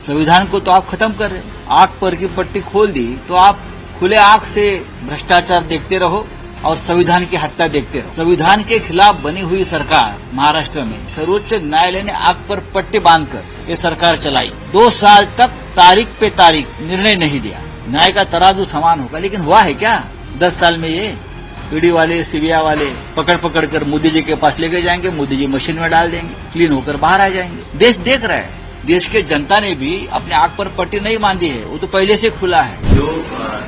संविधान को तो आप खत्म कर रहे हो। आंख पर की पट्टी खोल दी तो आप खुले आंख से भ्रष्टाचार देखते रहो और संविधान की हत्या देखते रहो। संविधान के खिलाफ बनी हुई सरकार महाराष्ट्र में सर्वोच्च न्यायालय ने आंख पर पट्टी बांधकर ये सरकार चलाई। 2 साल तक तारीख पे तारीख निर्णय नहीं दिया। न्याय का तराजू समान होगा, लेकिन हुआ है क्या? 10 साल में ये ईडी वाले सीबीआई वाले पकड़ कर मोदी जी के पास लेके जाएंगे, मोदी जी मशीन में डाल देंगे, क्लीन होकर बाहर आ जाएंगे। देश देख रहा है। देश के जनता ने भी अपने आंख पर पट्टी नहीं बांधी है, वो तो पहले से खुला है। जो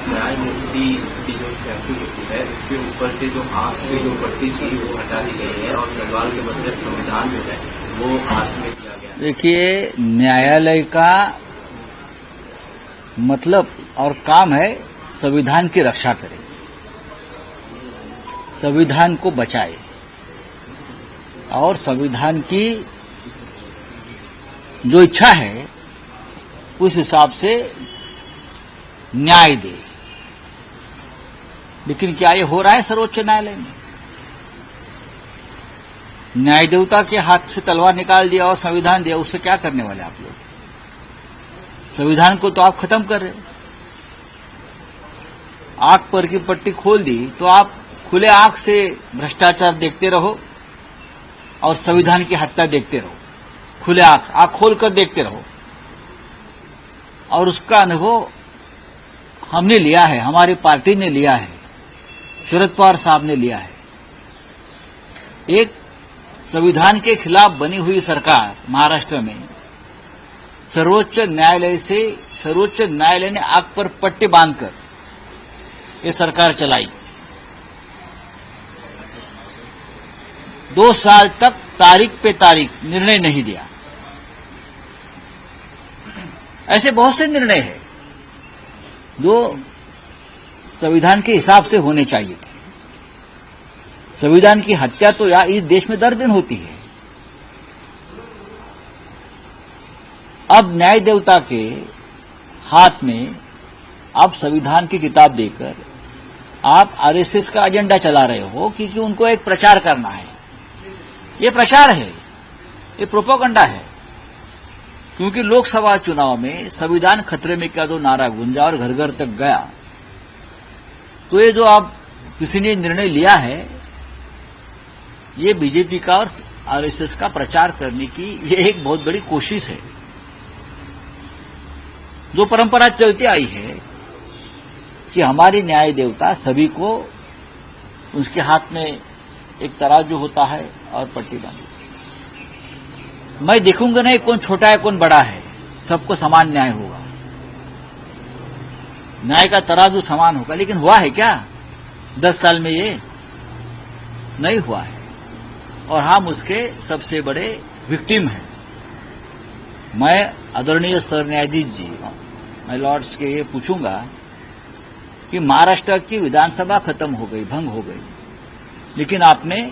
न्यायमूर्ति की जो स्टैच्यू है उसके ऊपर से जो आंख पे जो पट्टी थी वो हटा दी गई है और गढ़वाल के बदले संविधान जो है वो हाथ में दिया गया है। देखिए, न्यायालय का मतलब और काम है संविधान की रक्षा करे, संविधान को बचाए और संविधान की जो इच्छा है उस हिसाब से न्याय दे। लेकिन क्या ये हो रहा है सर्वोच्च न्यायालय में? न्याय देवता के हाथ से तलवार निकाल दिया और संविधान दिया, उससे क्या करने वाले आप लोग? संविधान को तो आप खत्म कर रहे हो। आंख पर की पट्टी खोल दी तो आप खुले आंख से भ्रष्टाचार देखते रहो और संविधान की हत्या देखते रहो। खुले आंख खोलकर देखते रहो और उसका अनुभव हमने लिया है, हमारी पार्टी ने लिया है, शरद पवार साहब ने लिया है। एक संविधान के खिलाफ बनी हुई सरकार महाराष्ट्र में सर्वोच्च न्यायालय ने आंख पर पट्टी बांधकर ये सरकार चलाई। 2 साल तक तारीख पे तारीख निर्णय नहीं दिया। ऐसे बहुत से निर्णय हैं जो संविधान के हिसाब से होने चाहिए थे। संविधान की हत्या तो इस देश में दर दिन होती है। अब न्याय देवता के हाथ में आप संविधान की किताब देकर आप आरएसएस का एजेंडा चला रहे हो, क्योंकि उनको एक प्रचार करना है। ये प्रचार है, ये प्रोपेगेंडा है। क्योंकि लोकसभा चुनाव में संविधान खतरे में का जो नारा गूंजा और घर घर तक गया, तो ये जो आप किसी ने निर्णय लिया है, ये बीजेपी का और आरएसएस का प्रचार करने की ये एक बहुत बड़ी कोशिश है। जो परंपरा चलती आई है कि हमारी न्याय देवता सभी को उसके हाथ में एक तराजू होता है और पट्टी बांधी। मैं देखूंगा नहीं कौन छोटा है कौन बड़ा है, सबको समान न्याय होगा, न्याय का तराजू समान होगा। लेकिन हुआ है क्या? 10 साल में ये नहीं हुआ है और हम उसके सबसे बड़े विक्टिम हैं। मैं आदरणीय सर न्यायाधीश जी, मैं लॉर्ड्स के ये पूछूंगा कि महाराष्ट्र की विधानसभा खत्म हो गई, भंग हो गई, लेकिन आपने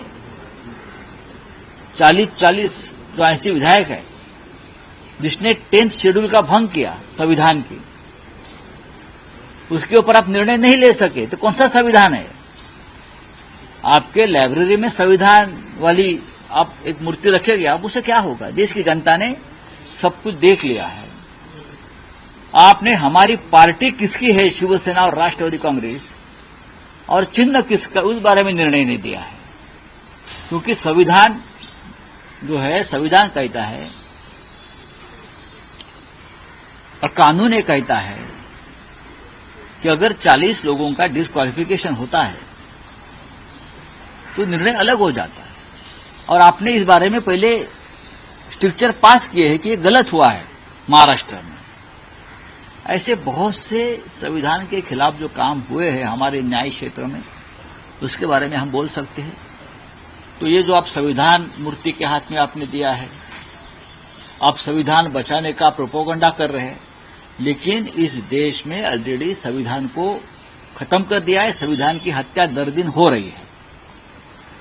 40 जो ऐसे विधायक है जिसने 10th शेड्यूल का भंग किया संविधान की, उसके ऊपर आप निर्णय नहीं ले सके, तो कौन सा संविधान है? आपके लाइब्रेरी में संविधान वाली आप एक मूर्ति रखेंगे, आप उसे क्या होगा? देश की जनता ने सब कुछ देख लिया है। आपने हमारी पार्टी किसकी है, शिवसेना और राष्ट्रवादी कांग्रेस, और चिन्ह किसका, उस बारे में निर्णय नहीं दिया है। क्योंकि संविधान जो है, संविधान कहता है और कानून ये कहता है कि अगर 40 लोगों का डिस्क्वालिफिकेशन होता है तो निर्णय अलग हो जाता है। और आपने इस बारे में पहले स्ट्रिक्चर पास किए हैं कि ये गलत हुआ है महाराष्ट्र में। ऐसे बहुत से संविधान के खिलाफ जो काम हुए हैं हमारे न्याय क्षेत्र में, उसके बारे में हम बोल सकते हैं। तो ये जो आप संविधान मूर्ति के हाथ में आपने दिया है, आप संविधान बचाने का प्रोपेगेंडा कर रहे हैं, लेकिन इस देश में ऑलरेडी संविधान को खत्म कर दिया है। संविधान की हत्या दर दिन हो रही है।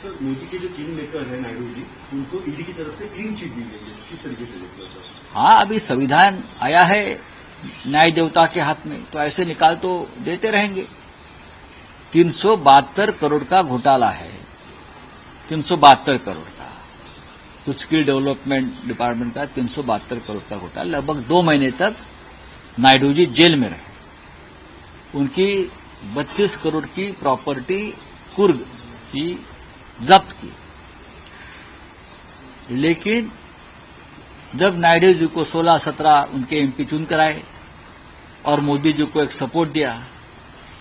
सर, मोदी के जो किंग मेकर है नायडू जी, उनको ईडी की तरफ से क्लीन चिट दी गई है, किस तरीके से देखते हो सर? हाँ, अभी संविधान आया है न्याय देवता के हाथ में, तो ऐसे निकाल तो देते रहेंगे। 372 करोड़ का घोटाला है, 372 करोड़ का। तो स्किल डेवलपमेंट डिपार्टमेंट का 372 करोड़ का घोटाला, लगभग 2 महीने तक नायडू जी जेल में रहे। उनकी 32 करोड़ की प्रॉपर्टी कुर्ग की जब्त की। लेकिन जब नायडू जी को 16-17 उनके एमपी चुन कर आए और मोदी जी को एक सपोर्ट दिया,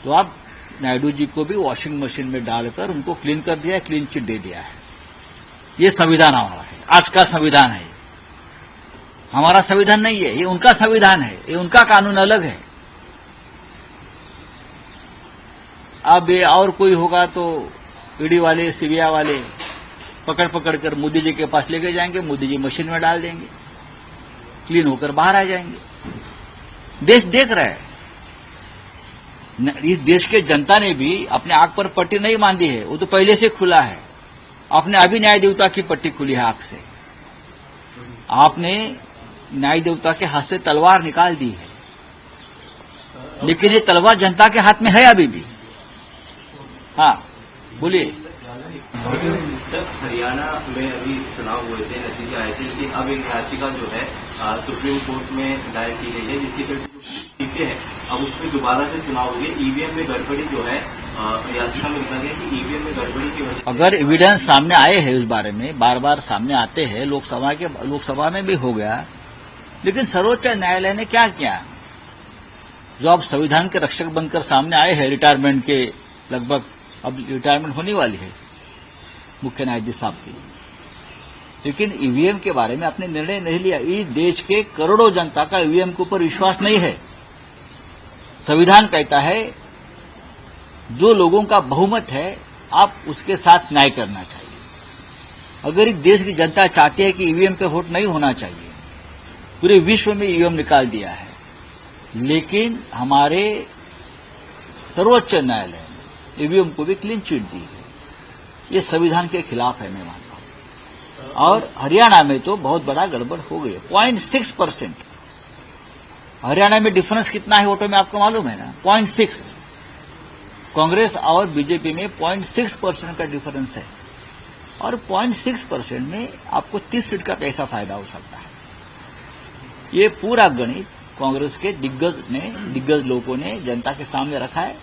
तो अब नायडू जी को भी वॉशिंग मशीन में डालकर उनको क्लीन कर दिया, क्लीन चिट दे दिया है। ये संविधान हमारा है, आज का संविधान है। हमारा संविधान नहीं है, ये उनका संविधान है, ये उनका कानून अलग है। अब ये और कोई होगा तो ईडी वाले, सीबीआई वाले पकड़ कर मोदी जी के पास लेके जाएंगे, मोदी जी मशीन में डाल देंगे, क्लीन होकर बाहर आ जाएंगे। देश देख रहा है। इस देश के जनता ने भी अपने आंख पर पट्टी नहीं बांधी है, वो तो पहले से खुला है। आपने अभी न्याय देवता की पट्टी खुली है आंख से। आपने न्याय देवता के हाथ से तलवार निकाल दी है, लेकिन ये तलवार जनता के हाथ में है अभी भी। हाँ, बोलिए। जब हरियाणा में अभी चुनाव हुए थे, नतीजे आए थे कि अब एक याचिका जो है सुप्रीम कोर्ट में दायर की गई है, जिसकी वजह से सीटें हैं, अब उसमें दोबारा से चुनाव हो गए। ईवीएम में गड़बड़ी जो है, याचिका में लिखा गया कि ईवीएम में गड़बड़ी की वजह। अगर एविडेंस सामने आए हैं उस बारे में, बार बार सामने आते हैं, लोकसभा में भी हो गया, लेकिन सर्वोच्च न्यायालय ने क्या किया? जो अब संविधान के रक्षक बनकर सामने आए हैं, रिटायरमेंट के लगभग, अब रिटायरमेंट होने वाली है मुख्य न्यायाधीश साहब की, लेकिन ईवीएम के बारे में आपने निर्णय नहीं लिया। इस देश के करोड़ों जनता का ईवीएम के ऊपर विश्वास नहीं है। संविधान कहता है जो लोगों का बहुमत है, आप उसके साथ न्याय करना चाहिए। अगर इस देश की जनता चाहती है कि ईवीएम पे वोट नहीं होना चाहिए, पूरे विश्व में ईवीएम निकाल दिया है, लेकिन हमारे सर्वोच्च न्यायालय ने ईवीएम को भी क्लीन चिट दी है। ये संविधान के खिलाफ है, मैं मानता हूं। और हरियाणा में तो बहुत बड़ा गड़बड़ हो गई है। 0.6%। हरियाणा में डिफरेंस कितना है वोटों में, आपको मालूम है ना? 0.6। कांग्रेस और बीजेपी में 0.6% का डिफरेंस है, और 0.6% में आपको 30 सीट का कैसा फायदा हो सकता है? ये पूरा गणित कांग्रेस के दिग्गज लोगों ने जनता के सामने रखा है,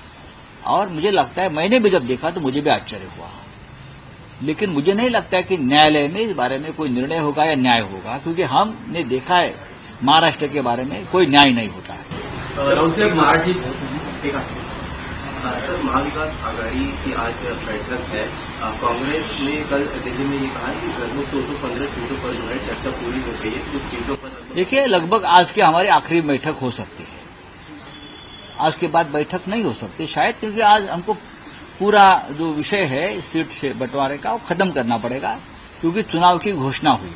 और मुझे लगता है, मैंने भी जब देखा तो मुझे भी आश्चर्य हुआ। लेकिन मुझे नहीं लगता है कि न्यायालय में इस बारे में कोई निर्णय होगा या न्याय होगा, क्योंकि हमने देखा है महाराष्ट्र के बारे में कोई न्याय नहीं होता है। सर, महाविकास आघाड़ी की आज बैठक है। कांग्रेस ने कल दिल्ली में ये कहा कि लगभग 215 सीटों पर जो है चर्चा पूरी हो गई है। कुछ सीटों पर देखिए, लगभग आज की हमारी आखिरी बैठक हो सकती है। आज के बाद बैठक नहीं हो सकती शायद, क्योंकि आज हमको पूरा जो विषय है सीट से बंटवारे का वो खत्म करना पड़ेगा, क्योंकि चुनाव की घोषणा हुई।